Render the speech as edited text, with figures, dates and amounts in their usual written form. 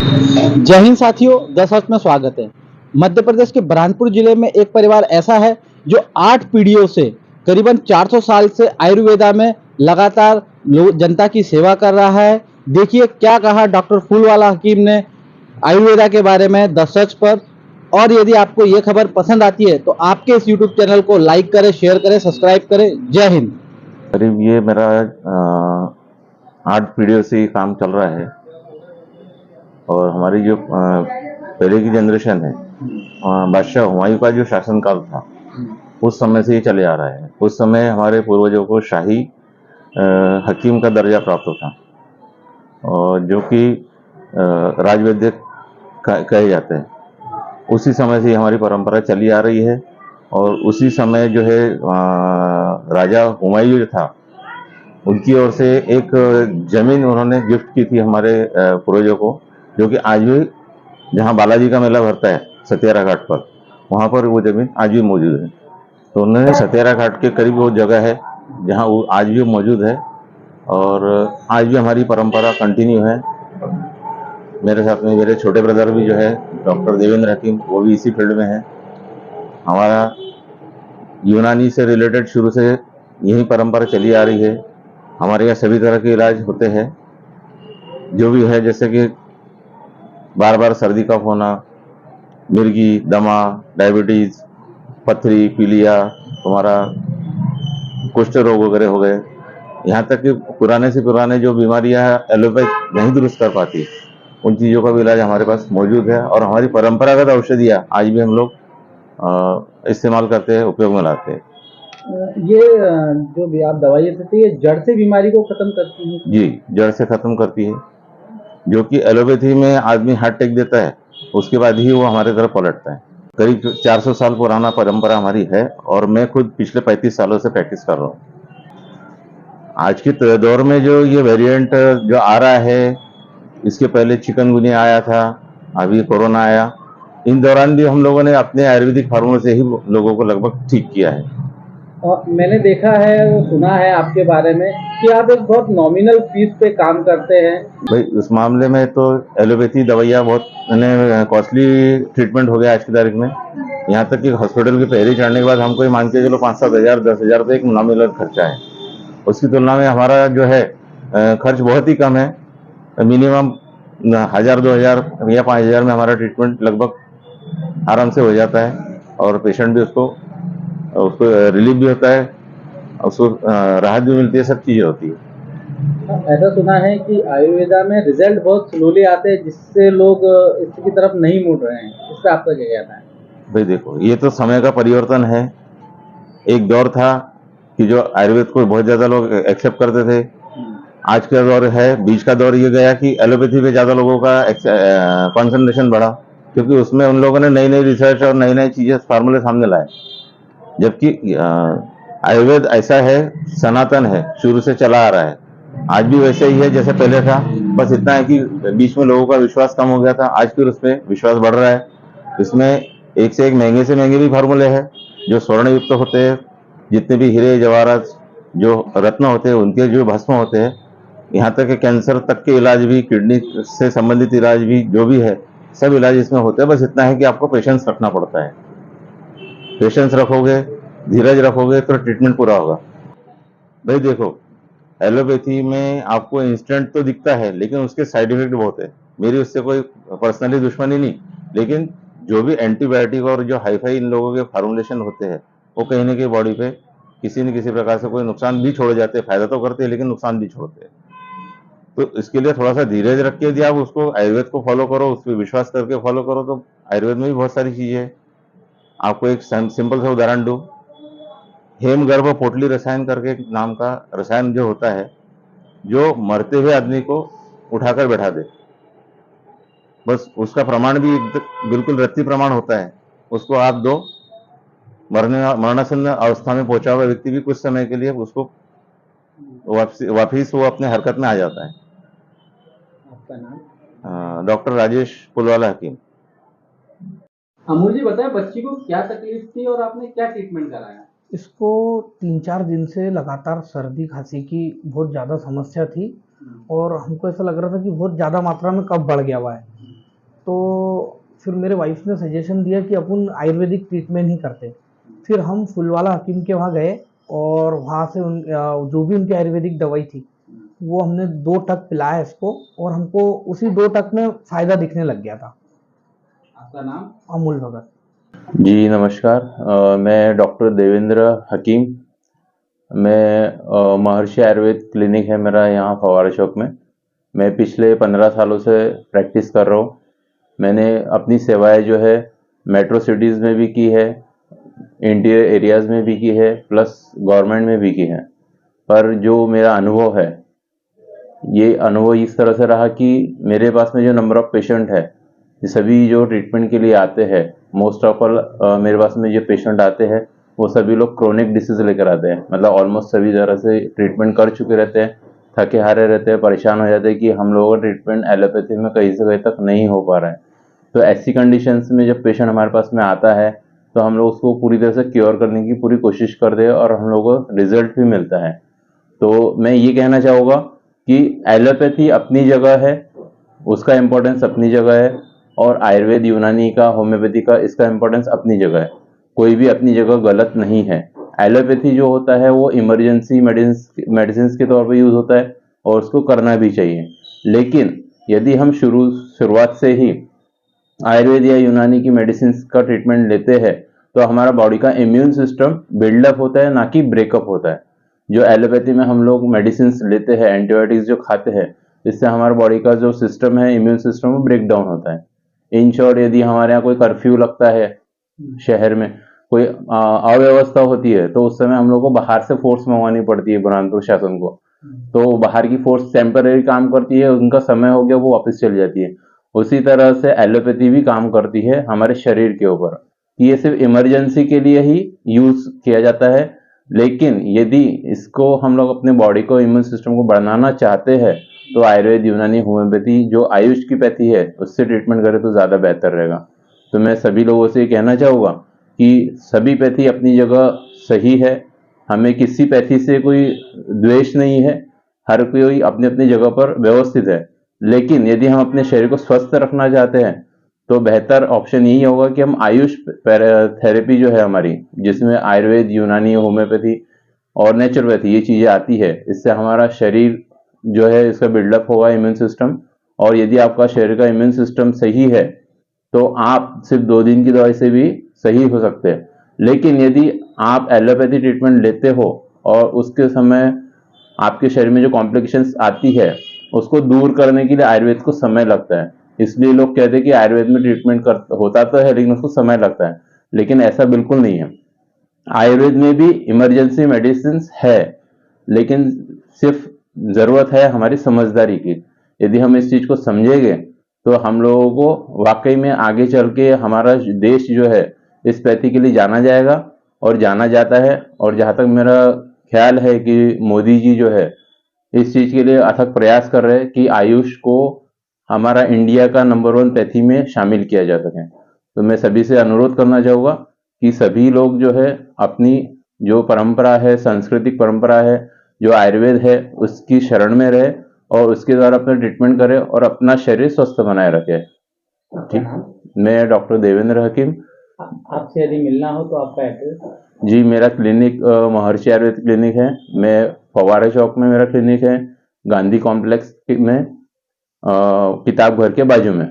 जय हिंद साथियों, the such में स्वागत है। मध्य प्रदेश के बुरहानपुर जिले में एक परिवार ऐसा है जो 8 पीढ़ियों से करीबन 400 साल से आयुर्वेदा में लगातार जनता की सेवा कर रहा है। देखिए क्या कहा डॉक्टर फूलवाला हकीम ने आयुर्वेदा के बारे में द सच पर। और यदि आपको ये खबर पसंद आती है तो आपके इस यूट्यूब चैनल को लाइक करें, शेयर करें, सब्सक्राइब करें। जय हिंद। करीब ये मेरा 8 पीढ़ियों से ये काम चल रहा है। और हमारी जो पहले की जनरेशन है, बादशाह हुमायूं का जो शासनकाल था उस समय से ये चले आ रहा है। उस समय हमारे पूर्वजों को शाही हकीम का दर्जा प्राप्त था, और जो कि राजवैद्य कहे जाते हैं। उसी समय से हमारी परंपरा चली आ रही है। और उसी समय जो है राजा हुमायूं जो था, उनकी ओर से एक जमीन उन्होंने गिफ्ट की थी हमारे पूर्वजों को, जो कि आज भी जहाँ बालाजी का मेला भरता है सतियारा घाट पर, वहाँ पर वो जमीन आज भी मौजूद है। तो उन्होंने सतियारा घाट के करीब वो जगह है जहाँ वो आज भी मौजूद है। और आज भी हमारी परंपरा कंटिन्यू है। मेरे साथ में मेरे छोटे ब्रदर भी जो है डॉक्टर देवेंद्र हकीम, वो भी इसी फील्ड में है। हमारा यूनानी से रिलेटेड शुरू से यही परंपरा चली आ रही है। हमारे यहाँ सभी तरह के इलाज होते हैं, जो भी है, जैसे कि बार बार सर्दी कफ होना, मिर्गी, दमा, डायबिटीज, पथरी, पीलिया, तुम्हारा कुष्ठ रोग वगैरह हो गए। यहाँ तक कि पुराने से पुराने जो बीमारियां एलोपैथ नहीं दुरुस्त कर पाती, उन चीज़ों का भी इलाज हमारे पास मौजूद है। और हमारी परंपरागत औषधियाँ आज भी हम लोग इस्तेमाल करते हैं, उपयोग में लाते हैं। ये जो भी आप दवाइयाँ देते हैं, ये जड़ से बीमारी को खत्म करती है? जी, जड़ से खत्म करती है। जो कि एलोपैथी में आदमी हाथ टेक देता है, उसके बाद ही वो हमारे तरफ पलटता है। करीब 400 साल पुराना परंपरा हमारी है, और मैं खुद पिछले 35 सालों से प्रैक्टिस कर रहा हूँ। आज के दौर में जो ये वेरिएंट जो आ रहा है, इसके पहले चिकनगुनिया आया था, अभी कोरोना आया। इन दौरान भी हम लोगों ने अपने आयुर्वेदिक फार्मूले से ही लोगों को लगभग ठीक किया है। और मैंने देखा है, सुना है आपके बारे में कि आप एक बहुत नॉमिनल फीस पे काम करते हैं। भाई उस मामले में तो एलोपैथी दवाइयाँ बहुत कॉस्टली ट्रीटमेंट हो गया आज की तारीख में। यहाँ तक कि हॉस्पिटल के पहले चढ़ने के बाद हमको मान के चलो 5-7 हज़ार 10 हज़ार रुपये एक नॉमिनल खर्चा है। उसकी तुलना में हमारा जो है खर्च बहुत ही कम है। मिनिमम 1000-2000 या 5000 में हमारा ट्रीटमेंट लगभग आराम से हो जाता है। और पेशेंट भी उसको उसको रिलीफ भी होता है, उसको राहत भी मिलती है, सब चीज़ें होती है। ऐसा सुना है कि आयुर्वेदा में रिजल्ट बहुत स्लोली आते हैं, जिससे लोग इसकी तरफ नहीं मुड़ रहे हैं। इस पर आपका क्या कहना है? भाई देखो, ये तो समय का परिवर्तन है। एक दौर था कि जो आयुर्वेद को बहुत ज्यादा लोग एक्सेप्ट करते थे। आज का दौर है, बीच का दौर ये गया कि एलोपैथी पे ज्यादा लोगों का कंसंट्रेशन बढ़ा, क्योंकि उसमें उन लोगों ने नई नई रिसर्च और नई नई चीजें फार्मूले सामने लाए। जबकि आयुर्वेद ऐसा है, सनातन है, शुरू से चला आ रहा है। आज भी वैसे ही है जैसे पहले था। बस इतना है कि बीच में लोगों का विश्वास कम हो गया था, आज फिर उसमें विश्वास बढ़ रहा है। इसमें एक से महंगे भी फार्मूले हैं, जो स्वर्ण युक्त होते हैं। जितने भी हीरे जवाहरात जो रत्न होते हैं, उनके जो भस्म होते हैं, यहाँ तक कि कैंसर तक के इलाज भी, किडनी से संबंधित इलाज भी, जो भी है, सब इलाज इसमें होते हैं। बस इतना है कि आपको पेशेंस रखना पड़ता है। पेशेंस रखोगे, धीरज रखोगे, तो ट्रीटमेंट पूरा होगा। भाई देखो, एलोपैथी में आपको इंस्टेंट तो दिखता है, लेकिन उसके साइड इफेक्ट बहुत है। मेरी उससे कोई पर्सनली दुश्मनी नहीं, लेकिन जो भी एंटीबायोटिक और जो हाईफाई इन लोगों के फार्मुलेशन होते हैं, वो कहीं ना कहीं बॉडी पे किसी न किसी प्रकार से कोई नुकसान भी छोड़ जाते हैं। फायदा तो करते हैं, लेकिन नुकसान भी छोड़ते हैं। तो इसके लिए थोड़ा सा धीरज रख के यदि आप उसको आयुर्वेद को फॉलो करो, उस पर विश्वास करके फॉलो करो, तो आयुर्वेद में भी बहुत सारी चीजें हैं। आपको एक सिंपल सा उदाहरण दूं, हेमगर्भ पोटली रसायन करके एक नाम का रसायन जो होता है, जो मरते हुए आदमी को उठाकर बैठा दे। बस उसका प्रमाण भी बिल्कुल रत्ती प्रमाण होता है। उसको आप दो, मरणासन अवस्था में पहुंचा हुआ व्यक्ति भी कुछ समय के लिए उसको वापिस वो अपने हरकत में आ जाता है। आपका नाम? डॉक्टर राजेश पुलवाला हकीम। अमूल जी बताएं, बच्ची को क्या तकलीफ थी और आपने क्या ट्रीटमेंट कराया? इसको 3-4 दिन से लगातार सर्दी खांसी की बहुत ज़्यादा समस्या थी, और हमको ऐसा लग रहा था कि बहुत ज़्यादा मात्रा में कफ बढ़ गया हुआ है। तो फिर मेरे वाइफ ने सजेशन दिया कि अपन आयुर्वेदिक ट्रीटमेंट ही करते। फिर हम फुलवाला हकीम के वहाँ गए और वहाँ से जो भी उनकी आयुर्वेदिक दवाई थी वो हमने 2 टक पिलाया इसको, और हमको उसी 2 टक में फ़ायदा दिखने लग गया था। आपका नाम? अमूल भगत। जी नमस्कार। मैं डॉक्टर देवेंद्र हकीम। मैं महर्षि आयुर्वेद क्लिनिक है मेरा यहाँ फव्वारा चौक में। मैं पिछले 15 सालों से प्रैक्टिस कर रहा हूँ। मैंने अपनी सेवाएं जो है मेट्रो सिटीज़ में भी की है, इंटीरियर एरियाज़ में भी की है, प्लस गवर्नमेंट में भी की है। पर जो मेरा अनुभव है, ये अनुभव इस तरह से रहा कि मेरे पास में जो नंबर ऑफ़ पेशेंट है, ये सभी जो ट्रीटमेंट के लिए आते हैं, मोस्ट ऑफ ऑल मेरे पास में जो पेशेंट आते हैं वो सभी लोग क्रोनिक डिसीज लेकर आते हैं। मतलब ऑलमोस्ट सभी तरह से ट्रीटमेंट कर चुके रहते हैं, थके हारे रहते हैं, परेशान हो जाते हैं कि हम लोगों का ट्रीटमेंट एलोपैथी में कहीं से कहीं तक नहीं हो पा रहा है। तो ऐसी कंडीशंस में जब पेशेंट हमारे पास में आता है तो हम लोग उसको पूरी तरह से क्योर करने की पूरी कोशिश करते हैं और हम लोगों को रिजल्ट भी मिलता है। तो मैं ये कहना चाहूँगा कि एलोपैथी अपनी जगह है, उसका इम्पोर्टेंस अपनी जगह है, और आयुर्वेद, यूनानी का, होम्योपैथी का, इसका इम्पोर्टेंस अपनी जगह है। कोई भी अपनी जगह गलत नहीं है। एलोपैथी जो होता है वो इमरजेंसी मेडिसिन के तौर पर यूज़ होता है और उसको करना भी चाहिए। लेकिन यदि हम शुरुआत से ही आयुर्वेद या यूनानी की मेडिसिन का ट्रीटमेंट लेते हैं तो हमारा बॉडी का इम्यून सिस्टम बिल्डअप होता है, ना कि ब्रेकअप होता है। जो एलोपैथी में हम लोग मेडिसिन लेते हैं, एंटीबायोटिक्स जो खाते हैं, इससे हमारे बॉडी का जो सिस्टम है, इम्यून सिस्टम, वो ब्रेक डाउन होता है। इन शॉर्ट, यदि हमारे यहाँ कोई कर्फ्यू लगता है, शहर में कोई अव्यवस्था होती है, तो उस समय हम लोग को बाहर से फोर्स मंगवानी पड़ती है बुरहानपुर शासन को। तो बाहर की फोर्स टेम्पररी काम करती है, उनका समय हो गया वो वापस चली जाती है। उसी तरह से एलोपैथी भी काम करती है हमारे शरीर के ऊपर। ये सिर्फ इमरजेंसी के लिए ही यूज किया जाता है। लेकिन यदि इसको हम लोग अपने बॉडी को, इम्यून सिस्टम को बढ़ाना चाहते हैं तो आयुर्वेद, यूनानी, होम्योपैथी, जो आयुष की पैथी है, उससे ट्रीटमेंट करें तो ज़्यादा बेहतर रहेगा। तो मैं सभी लोगों से ये कहना चाहूँगा कि सभी पैथी अपनी जगह सही है। हमें किसी पैथी से कोई द्वेष नहीं है, हर कोई अपनी अपनी जगह पर व्यवस्थित है। लेकिन यदि हम अपने शरीर को स्वस्थ रखना चाहते हैं तो बेहतर ऑप्शन यही होगा कि हम आयुष थेरेपी जो है हमारी, जिसमें आयुर्वेद, यूनानी, होम्योपैथी और नेचुरोपैथी ये चीज़ें आती है, इससे हमारा शरीर जो है इसका बिल्डअप होगा, इम्यून सिस्टम। और यदि आपका शरीर का इम्यून सिस्टम सही है तो आप सिर्फ 2 दिन की दवाई से भी सही हो सकते हैं। लेकिन यदि आप एलोपैथी ट्रीटमेंट लेते हो और उसके समय आपके शरीर में जो कॉम्प्लिकेशंस आती है उसको दूर करने के लिए आयुर्वेद को समय लगता है। इसलिए लोग कहते हैं कि आयुर्वेद में ट्रीटमेंट होता तो है लेकिन उसको समय लगता है, लेकिन ऐसा बिल्कुल नहीं है। आयुर्वेद में भी इमरजेंसी मेडिसिन है, लेकिन सिर्फ ज़रूरत है हमारी समझदारी की। यदि हम इस चीज़ को समझेंगे तो हम लोगों को वाकई में आगे चल के हमारा देश जो है इस पैथी के लिए जाना जाएगा और जाना जाता है। और जहाँ तक मेरा ख्याल है कि मोदी जी जो है इस चीज़ के लिए अथक प्रयास कर रहे हैं कि आयुष को हमारा इंडिया का नंबर 1 पैथी में शामिल किया जा सके। तो मैं सभी से अनुरोध करना चाहूँगा कि सभी लोग जो है अपनी जो परंपरा है, सांस्कृतिक परंपरा है, जो आयुर्वेद है, उसकी शरण में रहे और उसके द्वारा अपना ट्रीटमेंट करें और अपना शरीर स्वस्थ बनाए रखे। ठीक, मैं डॉक्टर देवेंद्र हकीम। आपसे यदि मिलना हो तो आपका एड्रेस? जी, मेरा क्लिनिक महर्षि आयुर्वेद क्लिनिक है। मैं फव्वारा चौक में मेरा क्लिनिक है, गांधी कॉम्प्लेक्स में, किताब घर के बाजू में।